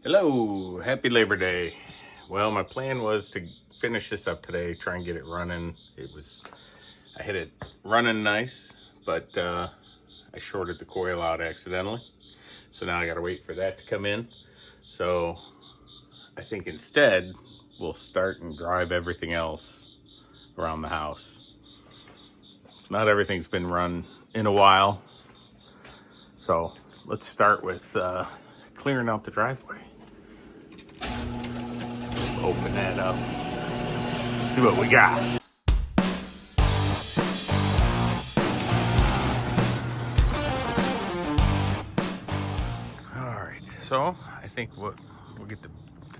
Hello, happy Labor Day. Well, my plan was to finish this up today, try and get it running. I had it running nice, but I shorted the coil out accidentally. So now I gotta wait for that to come in. So I think instead we'll start and drive everything else around the house. Not everything's been run in a while. So let's start with clearing out the driveway. Open that up. See what we got. All right, so I think we'll get the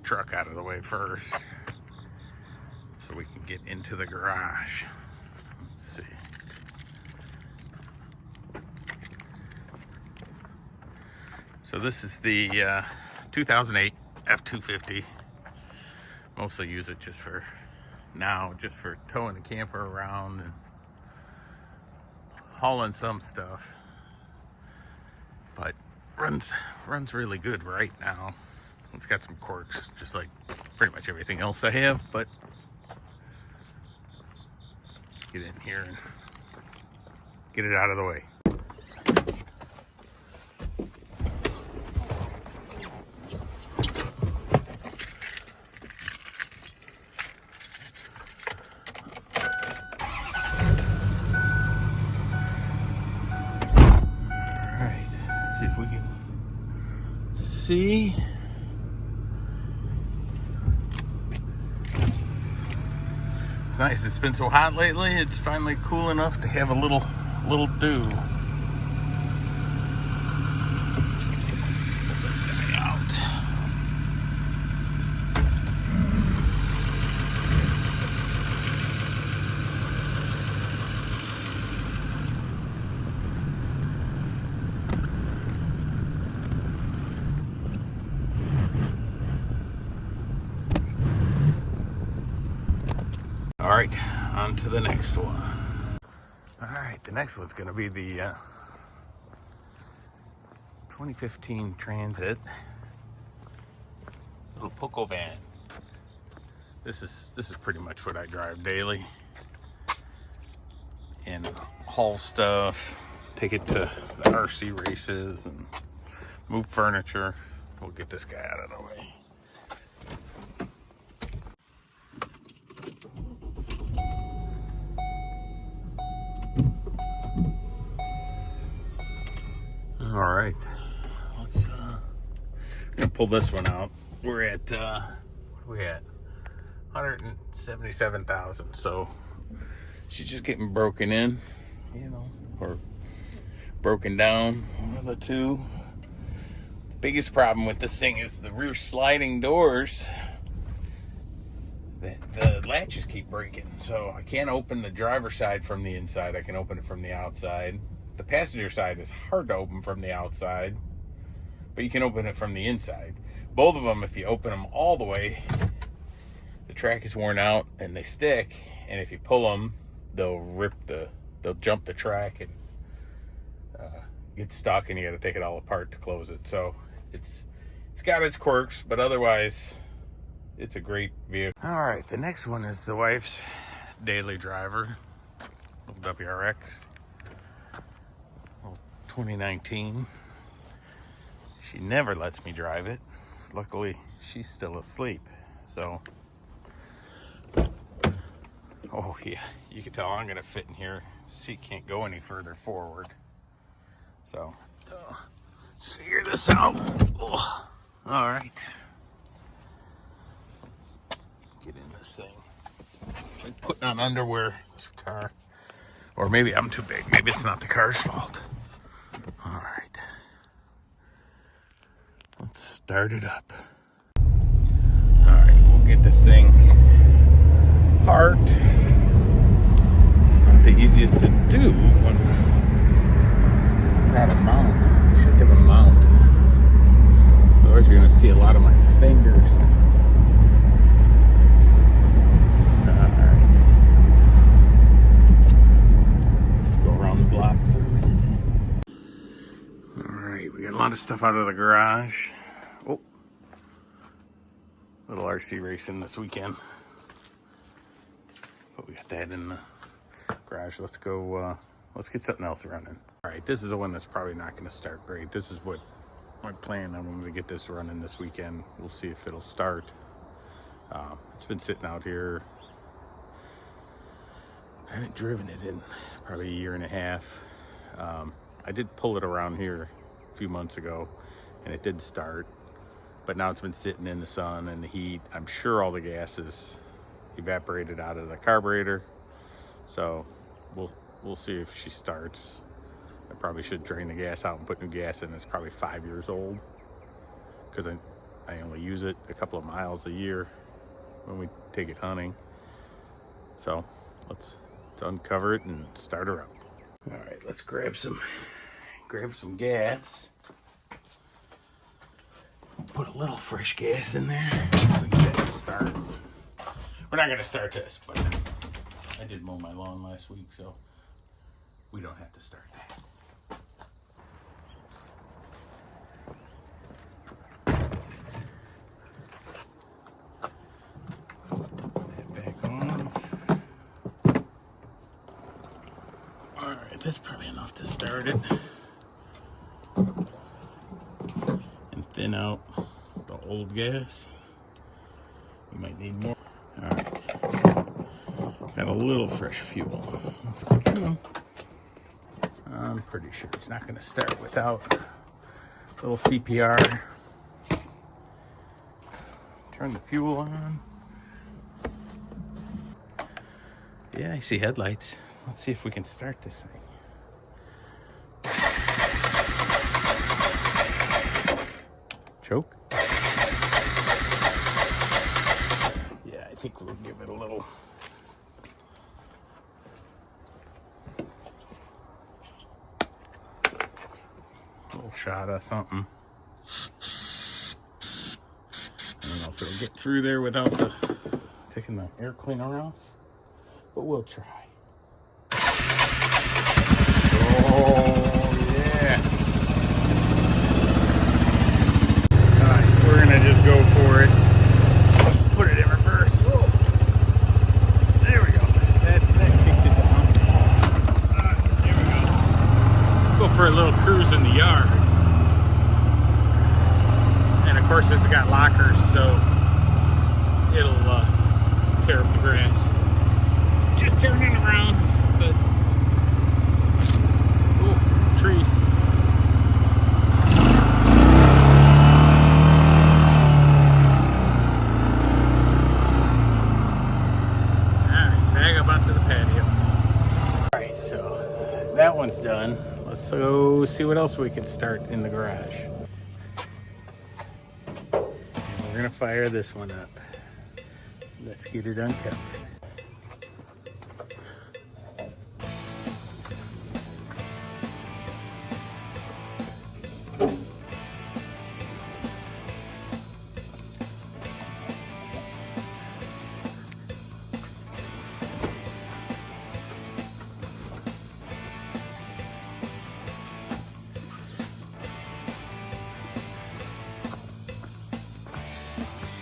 truck out of the way first so we can get into the garage. Let's see. So this is the 2008 F-250. Mostly use it just for towing the camper around and hauling some stuff. But runs really good right now. It's got some quirks, just like pretty much everything else I have, but let's get in here and get it out of the way. See if we can see. It's nice. It's been so hot lately. It's finally cool enough to have a little dew. Pull this guy out. All right, on to the next one. All right, the next one's gonna be the 2015 Transit little Poco van. This is pretty much what I drive daily, and haul stuff, take it to the RC races, and move furniture. We'll get this guy out of the way. All right, let's pull this one out. We're at what are we at? 177,000. So she's just getting broken in, or broken down. One of the two. Biggest problem with this thing is the rear sliding doors. The latches keep breaking, so I can't open the driver's side from the inside. I can open it from the outside. The passenger side is hard to open from the outside, but you can open it from the inside. Both of them, if you open them all the way, the track is worn out and they stick, and if you pull them, they'll jump the track and get stuck, and you got to take it all apart to close it. So it's got its quirks, but otherwise it's a great vehicle. All right, the next one is the wife's daily driver, WRX. 2019. She never lets me drive it. Luckily, she's still asleep. So, oh yeah, you can tell I'm gonna fit in here. She can't go any further forward. So, let's figure this out. Oh, all right. Get in this thing. It's like putting on underwear. This car. Or maybe I'm too big. Maybe it's not the car's fault. All right, let's start it up. All right, we'll get this thing parked. It's not the easiest to do without a mount. Should have a mount. Otherwise, you're going to see a lot of my fingers. All right, go around the block for a minute. We got a lot of stuff out of the garage. Oh, Little RC racing this weekend. But we got that in the garage. Let's go, let's get something else running. All right, this is the one that's probably not going to start great. This is what my plan. I'm going to get this running this weekend. We'll see if it'll start. It's been sitting out here. I haven't driven it in probably a year and a half. I did pull it around here a few months ago and it did start, but now it's been sitting in the sun and the heat. I'm sure all the gas is evaporated out of the carburetor, so we'll see if she starts. I probably should drain the gas out and put new gas in. It's probably 5 years old because I only use it a couple of miles a year when we take it hunting. So let's uncover it and start her up. All right, let's grab some gas. Put a little fresh gas in there. We can get it to start. We're not gonna start this, but I did mow my lawn last week, so we don't have to start that. That's probably enough to start it and thin out the old gas. We might need more. All right, got a little fresh fuel. Let's get him. I'm pretty sure it's not going to start without a little CPR. Turn the fuel on. Yeah, I see headlights. Let's see if we can start this thing. Choke? Yeah, I think we'll give it a little. Shot of something. I don't know if it'll get through there without taking the air cleaner off, but we'll try. Oh, yeah. Alright, we're gonna just go for it. Put it in reverse. Whoa. There we go. That kicked it down. Alright, there we go. Go for a little cruise in the yard. And of course, this has got lockers, so it'll tear up the grass. Just turning around, but trees. Alright, back up onto the patio. Alright, so that one's done. Let's go see what else we can start in the garage. And we're gonna fire this one up. Let's get it uncovered.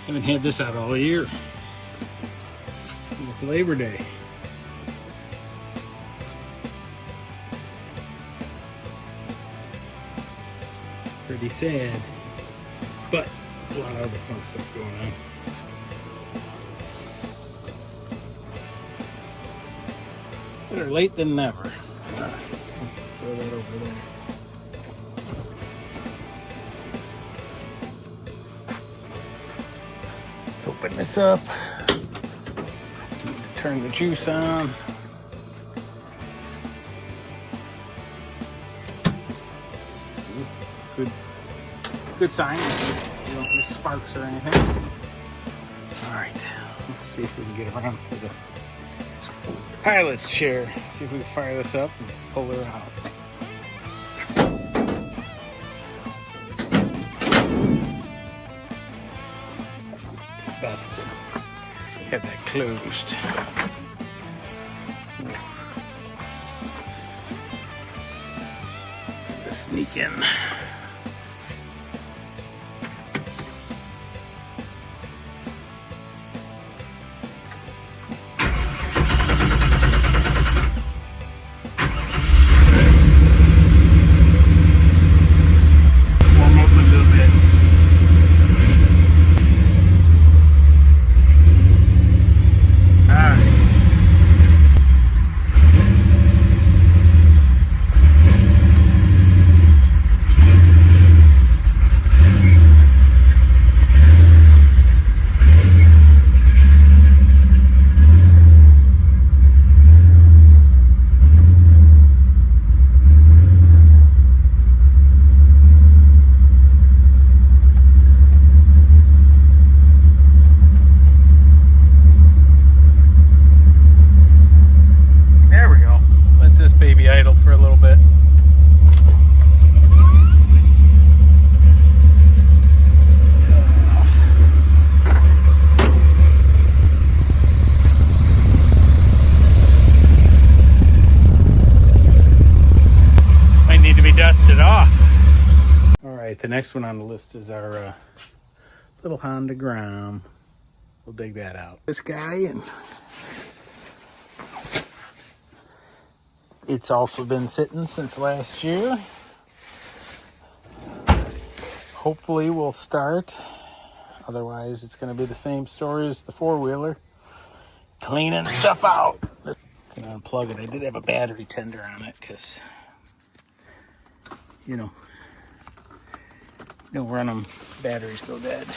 Haven't had this out all year. It's Labor Day. Pretty sad, but a lot of other fun stuff going on. Better late than never. Throw that over there. Let's open this up. Turn the juice on. Good sign. You don't hear sparks or anything. All right, let's see if we can get around to the pilot's chair. See if we can fire this up and pull her out. Best to have that closed. Just sneak in. right, the next one on the list is our little Honda Gram. We'll dig that out. This guy, and it's also been sitting since last year. Hopefully we'll start. Otherwise, it's going to be the same story as the four-wheeler. Cleaning stuff out. Can unplug it. I did have a battery tender on it because, you know, don't run them, batteries go dead.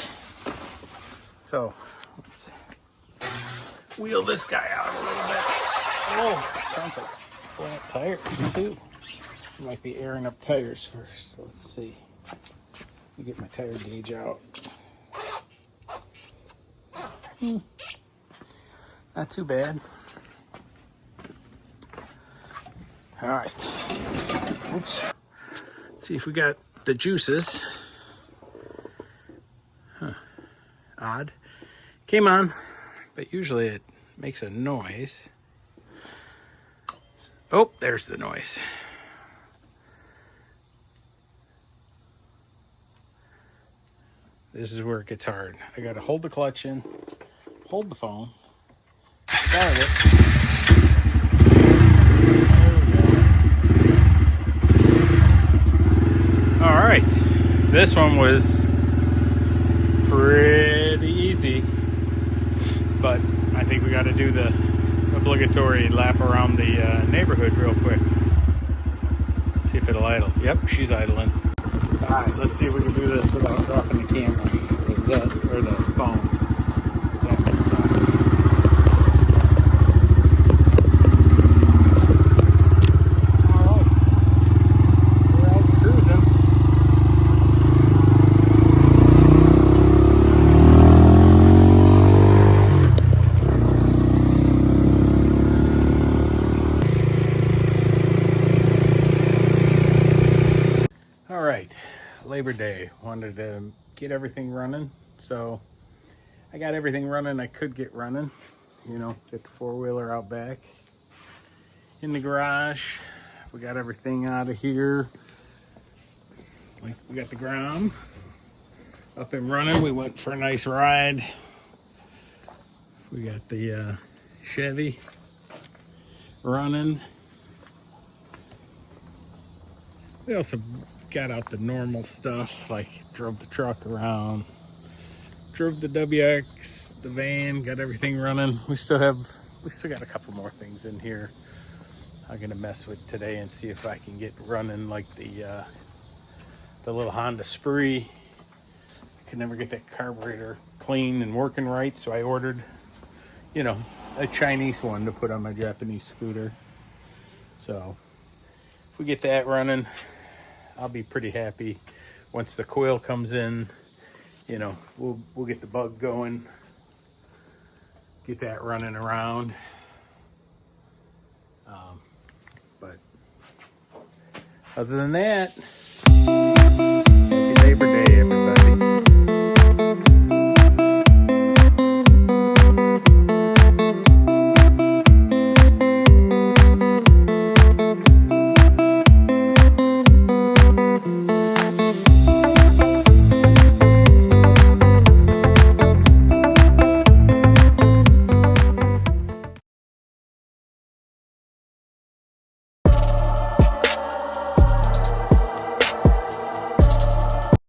So let's wheel this guy out a little bit. Oh, sounds like flat tires too. Might be airing up tires first. So let's see. Let me get my tire gauge out. Not too bad. All right. Oops. Let's see if we got the juices. Huh. Odd. Came on, but usually it makes a noise. Oh, there's the noise. This is where it gets hard. I gotta hold the clutch in, hold the phone, start it. All right, this one was pretty easy, but I think we got to do the obligatory lap around the neighborhood real quick. See if it'll idle. Yep, she's idling. All right, let's see if we can do this without dropping the camera or the phone. All right, Labor Day, wanted to get everything running, so I got everything running I could get running. You know, get the four-wheeler out back in the garage. We got everything out of here. We got the Gram up and running. We went for a nice ride. We got the Chevy running. We also got out the normal stuff, like drove the truck around, drove the WX, the van, got everything running. We still got a couple more things in here I'm gonna mess with today and see if I can get running, like the little Honda Spree. I could never get that carburetor clean and working right, so I ordered, you know, a Chinese one to put on my Japanese scooter. So if we get that running, I'll be pretty happy. Once the coil comes in, you know, we'll get the bug going, get that running around. But other than that, happy Labor Day, everybody.